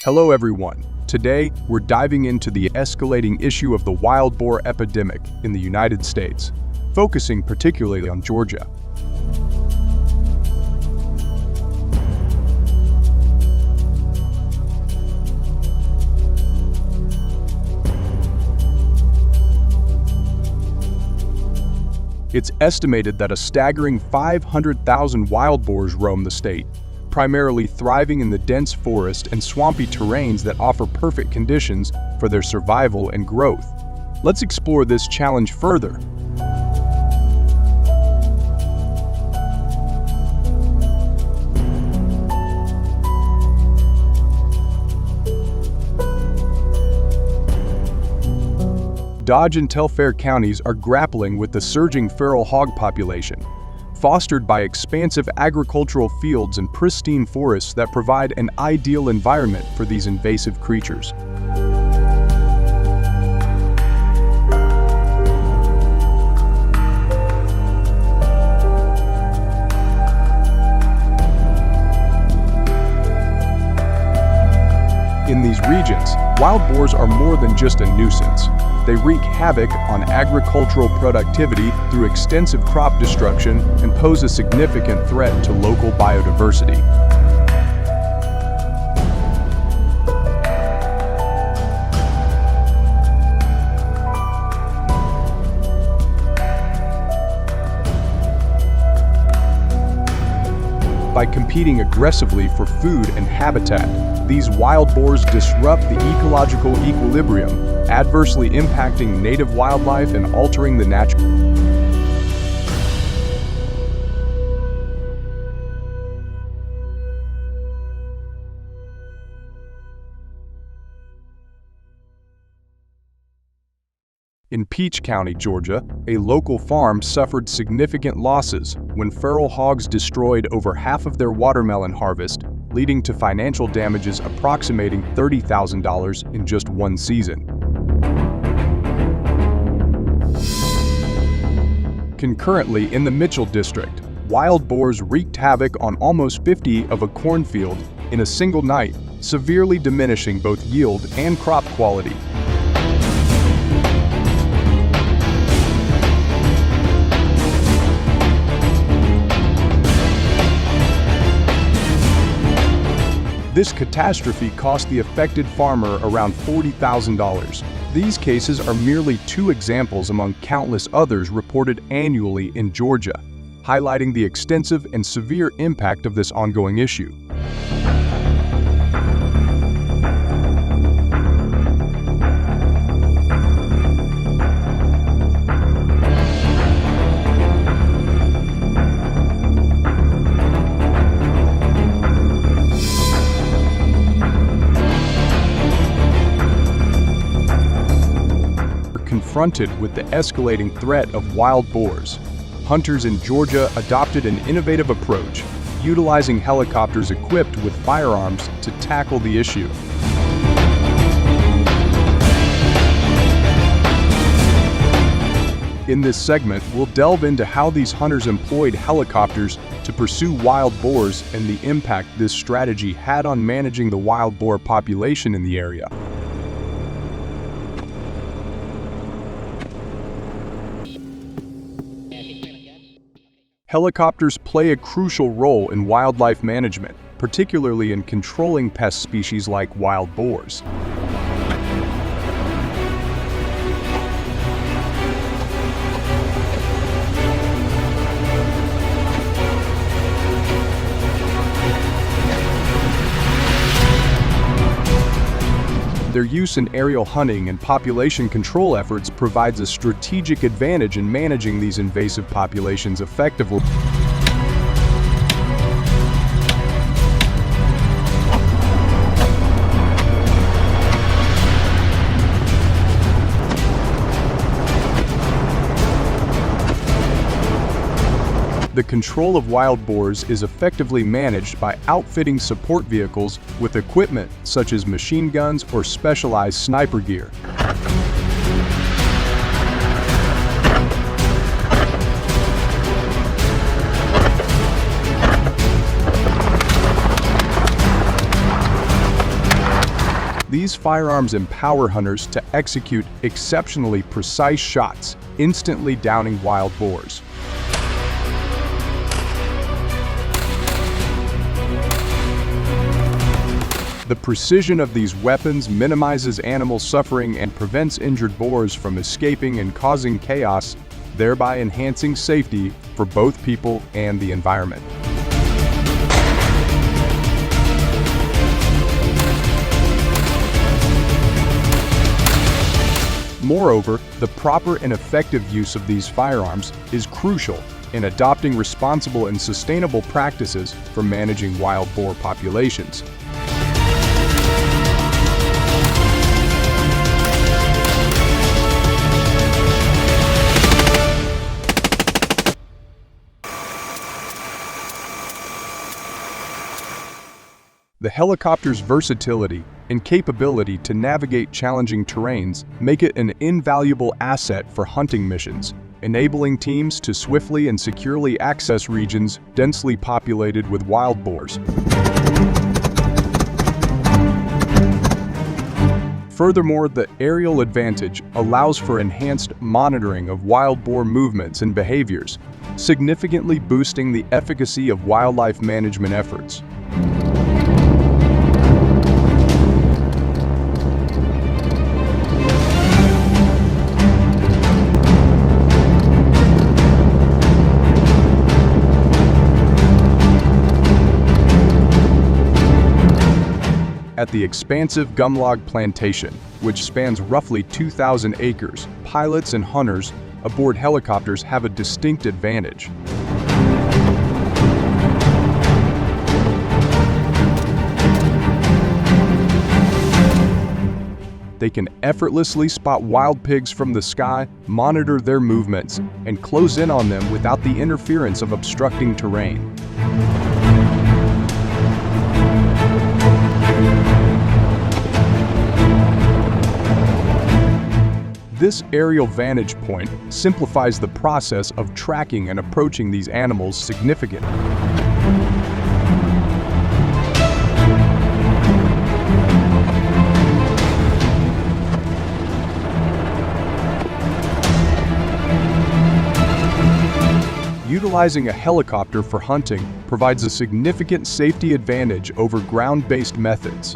Hello everyone. Today, we're diving into the escalating issue of the wild boar epidemic in the United States, focusing particularly on Georgia. It's estimated that a staggering 500,000 wild boars roam the state, primarily thriving in the dense forest and swampy terrains that offer perfect conditions for their survival and growth. Let's explore this challenge further. Dodge and Telfair counties are grappling with the surging feral hog population, fostered by expansive agricultural fields and pristine forests that provide an ideal environment for these invasive creatures. In these regions, wild boars are more than just a nuisance. They wreak havoc on agricultural productivity through extensive crop destruction and pose a significant threat to local biodiversity. By competing aggressively for food and habitat, these wild boars disrupt the ecological equilibrium, adversely impacting native wildlife and altering the natural. In Peach County, Georgia, a local farm suffered significant losses when feral hogs destroyed over half of their watermelon harvest, leading to financial damages approximating $30,000 in just one season. Concurrently, in the Mitchell district, wild boars wreaked havoc on almost 50 of a cornfield in a single night, severely diminishing both yield and crop quality. This catastrophe cost the affected farmer around $40,000. These cases are merely two examples among countless others reported annually in Georgia, highlighting the extensive and severe impact of this ongoing issue. Confronted with the escalating threat of wild boars, hunters in Georgia adopted an innovative approach, utilizing helicopters equipped with firearms to tackle the issue. In this segment, we'll delve into how these hunters employed helicopters to pursue wild boars and the impact this strategy had on managing the wild boar population in the area. Helicopters play a crucial role in wildlife management, particularly in controlling pest species like wild boars. Their use in aerial hunting and population control efforts provides a strategic advantage in managing these invasive populations effectively. The control of wild boars is effectively managed by outfitting support vehicles with equipment such as machine guns or specialized sniper gear. These firearms empower hunters to execute exceptionally precise shots, instantly downing wild boars. The precision of these weapons minimizes animal suffering and prevents injured boars from escaping and causing chaos, thereby enhancing safety for both people and the environment. Moreover, the proper and effective use of these firearms is crucial in adopting responsible and sustainable practices for managing wild boar populations. The helicopter's versatility and capability to navigate challenging terrains make it an invaluable asset for hunting missions, enabling teams to swiftly and securely access regions densely populated with wild boars. Furthermore, the aerial advantage allows for enhanced monitoring of wild boar movements and behaviors, significantly boosting the efficacy of wildlife management efforts. At the expansive gumlog plantation, which spans roughly 2,000 acres, pilots and hunters aboard helicopters have a distinct advantage. They can effortlessly spot wild pigs from the sky, monitor their movements, and close in on them without the interference of obstructing terrain. This aerial vantage point simplifies the process of tracking and approaching these animals significantly. Utilizing a helicopter for hunting provides a significant safety advantage over ground-based methods.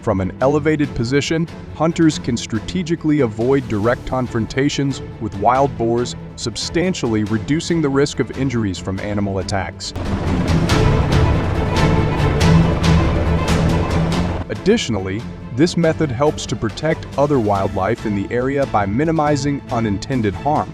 From an elevated position, hunters can strategically avoid direct confrontations with wild boars, substantially reducing the risk of injuries from animal attacks. Additionally, this method helps to protect other wildlife in the area by minimizing unintended harm.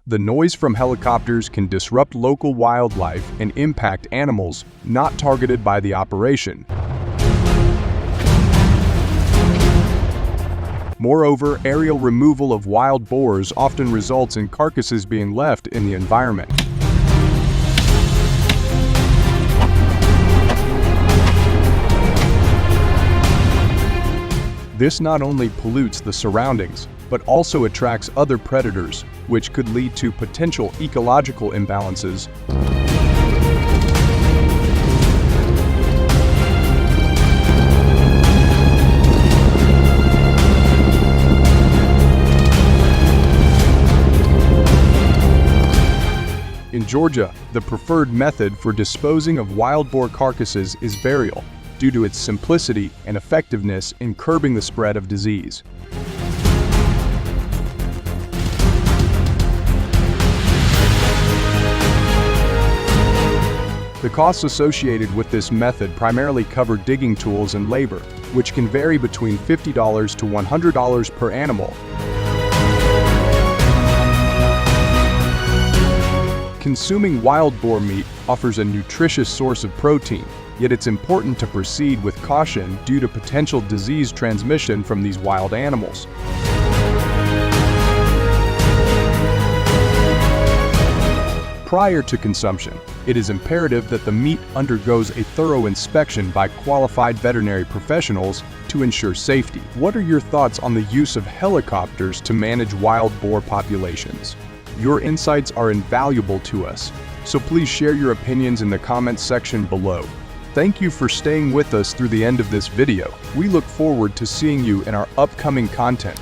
The noise from helicopters can disrupt local wildlife and impact animals not targeted by the operation. Moreover, aerial removal of wild boars often results in carcasses being left in the environment. This not only pollutes the surroundings, but also attracts other predators, which could lead to potential ecological imbalances. In Georgia, the preferred method for disposing of wild boar carcasses is burial, due to its simplicity and effectiveness in curbing the spread of disease. The costs associated with this method primarily cover digging tools and labor, which can vary between $50 to $100 per animal. Consuming wild boar meat offers a nutritious source of protein, yet it's important to proceed with caution due to potential disease transmission from these wild animals. Prior to consumption, it is imperative that the meat undergoes a thorough inspection by qualified veterinary professionals to to ensure safety. What are your thoughts on the use of helicopters to manage wild boar populations? Your insights are invaluable to us, so please share your opinions in the comments section below. Thank you for staying with us through the end of this video. We look forward to seeing you in our upcoming content.